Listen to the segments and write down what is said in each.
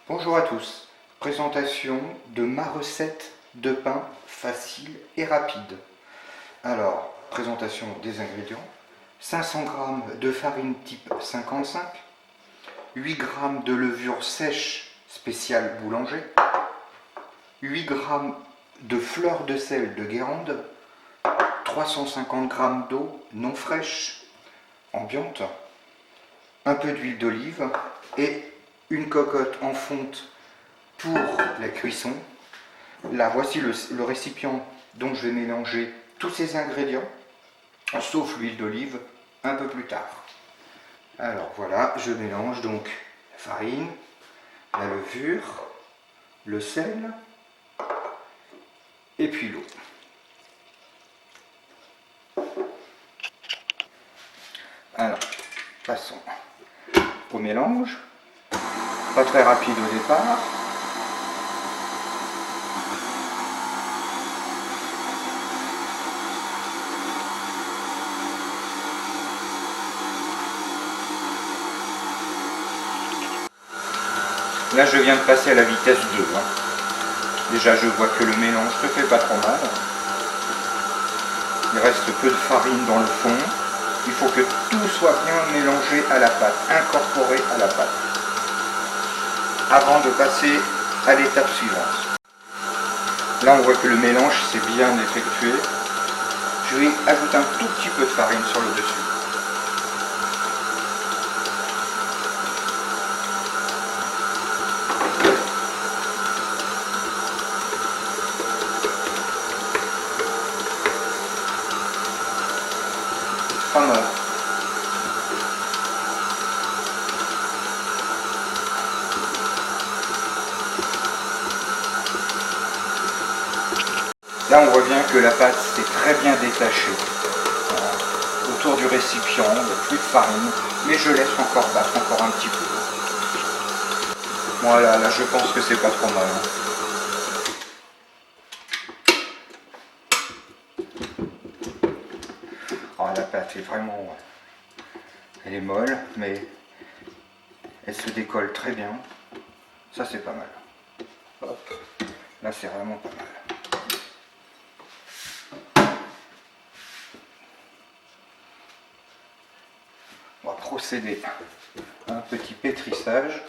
Bonjour à tous, présentation de ma recette de pain facile et rapide. Alors, présentation des ingrédients. 500 g de farine type 55, 8 g de levure sèche spéciale boulanger, 8 g de fleur de sel de Guérande, 350 g d'eau non fraîche, ambiante, un peu d'huile d'olive et une cocotte en fonte pour la cuisson. Là, voici le récipient dont je vais mélanger tous ces ingrédients, sauf l'huile d'olive, un peu plus tard. Alors voilà, je mélange donc la farine, la levure, le sel et puis l'eau. Alors, passons au mélange. Pas très rapide au départ. Là, je viens de passer à la vitesse 2. Déjà, je vois que le mélange se fait pas trop mal. Il reste peu de farine dans le fond. Il faut que tout soit bien mélangé à la pâte, incorporé à la pâte, avant de passer à l'étape suivante. Là, on voit que le mélange s'est bien effectué. Je vais ajouter un tout petit peu de farine sur le dessus. Pas mal. Là, on voit bien que la pâte s'est très bien détachée. Autour du récipient, il n'y a plus de farine, mais je laisse encore battre encore un petit peu. Voilà, là je pense que c'est pas trop mal. Oh, la pâte est vraiment... Elle est molle, mais elle se décolle très bien. Ça, c'est pas mal. Hop. Là, c'est vraiment pas mal. On va procéder à un petit pétrissage.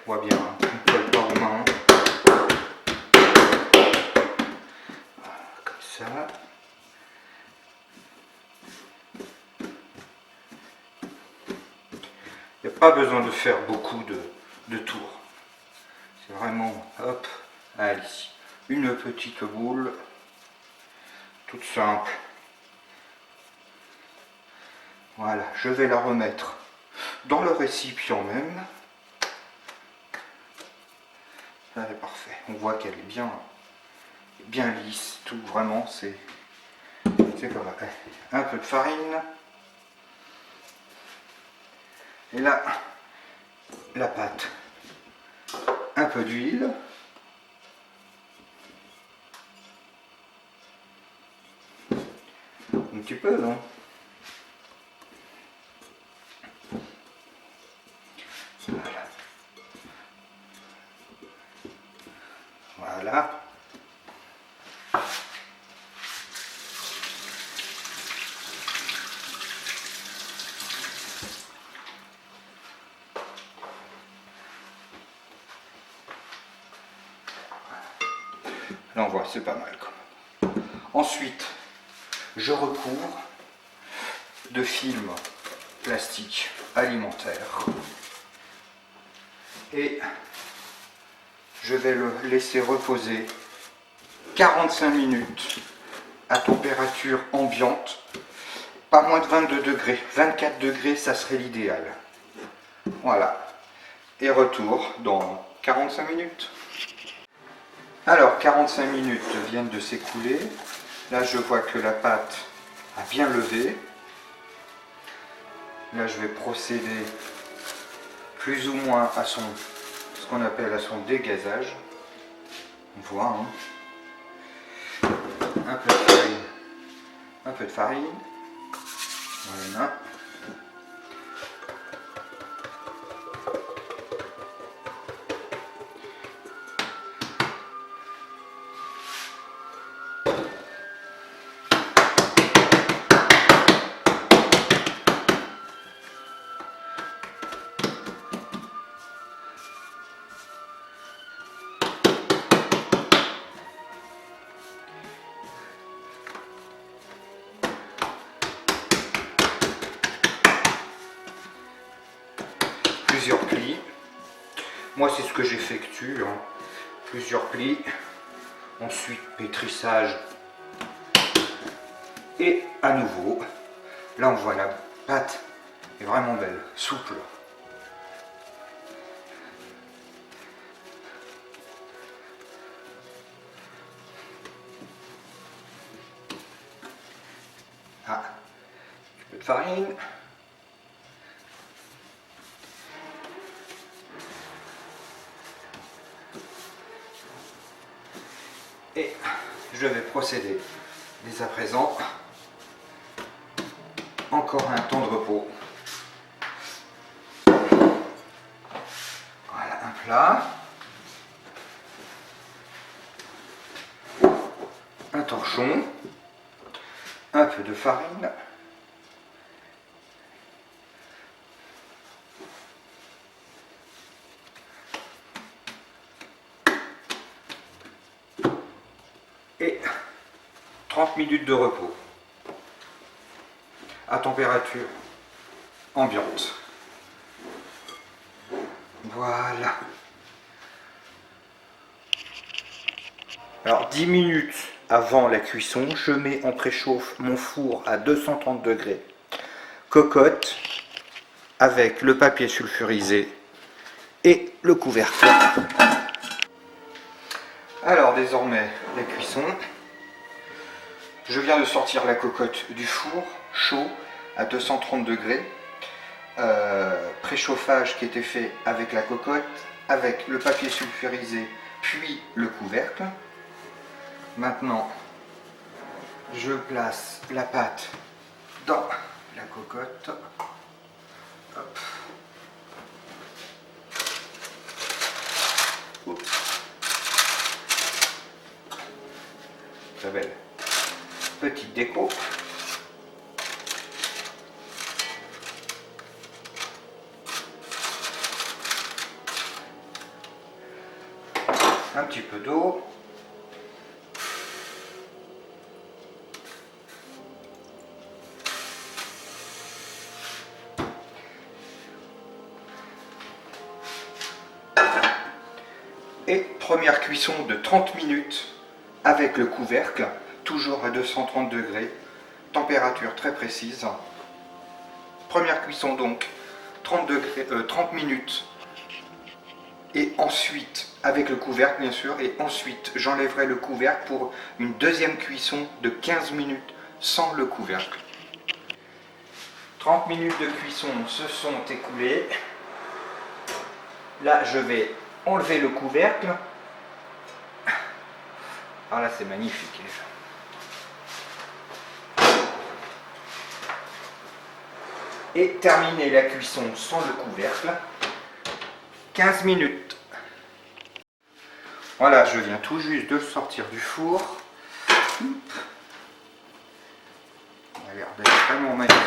On voit bien, on ne colle pas aux mains. Voilà, comme ça. Il n'y a pas besoin de faire beaucoup de tours. C'est vraiment, hop, allez, une petite boule, toute simple. Voilà, je vais la remettre dans le récipient même. Là, c'est parfait. On voit qu'elle est bien lisse, tout vraiment, c'est pas mal. Un peu de farine. Et là, la pâte. Un peu d'huile. Un petit peu, non? Voilà. Voilà. Là, on voit, c'est pas mal quand même. Ensuite, je recouvre de film plastique alimentaire et je vais le laisser reposer 45 minutes à température ambiante, pas moins de 22 degrés. 24 degrés, ça serait l'idéal. Voilà. Et retour dans 45 minutes. Alors, 45 minutes viennent de s'écouler. Là, je vois que la pâte a bien levé. Là, je vais procéder plus ou moins à ce qu'on appelle à son dégazage. On voit, hein. Un peu de farine. Un peu de farine. Voilà. Plusieurs plis. Moi, c'est ce que j'effectue, hein. Plusieurs plis. Ensuite, pétrissage. Et à nouveau, là on voit la pâte est vraiment belle, souple. Ah, un peu de farine. Et je vais procéder dès à présent. Encore un temps de repos. Voilà un plat. Un torchon. Un peu de farine. Et 30 minutes de repos à température ambiante. Voilà. Alors 10 minutes avant la cuisson, je mets en préchauffe mon four à 230 degrés. Cocotte avec le papier sulfurisé et le couvercle. Alors désormais la cuisson. Je viens de sortir la cocotte du four, chaud, à 230 degrés. Préchauffage qui était fait avec la cocotte, avec le papier sulfurisé, puis le couvercle. Maintenant, je place la pâte dans la cocotte. Hop. Oups. Très belle petite déco. Un petit peu d'eau. Et première cuisson de 30 minutes avec le couvercle, toujours à 230 degrés, température très précise. Première cuisson donc 30 minutes. Et ensuite, avec le couvercle bien sûr, et ensuite j'enlèverai le couvercle pour une deuxième cuisson de 15 minutes sans le couvercle. 30 minutes de cuisson se sont écoulées. Là, je vais enlever le couvercle. Ah là, c'est magnifique. Et terminer la cuisson sans le couvercle. 15 minutes. Voilà, je viens tout juste de sortir du four. Ça a l'air d'être vraiment magnifique.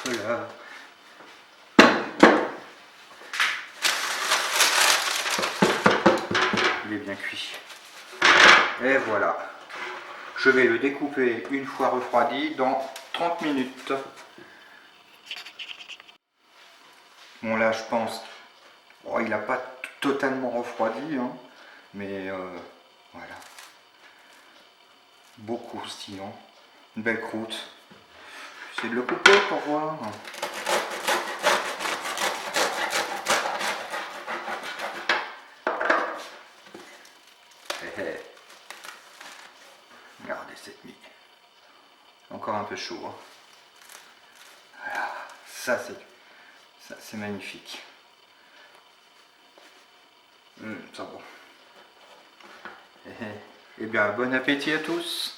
Voilà. Il est bien cuit. Et voilà. Je vais le découper une fois refroidi dans 30 minutes. Bon là je pense, oh, il n'a pas totalement refroidi, hein, mais voilà. Beau croustillant, une belle croûte. J'essaie de le couper pour voir. Regardez cette mie. Encore un peu chaud. Hein. Voilà. Ça c'est magnifique. Ça bon. Eh bien, bon appétit à tous.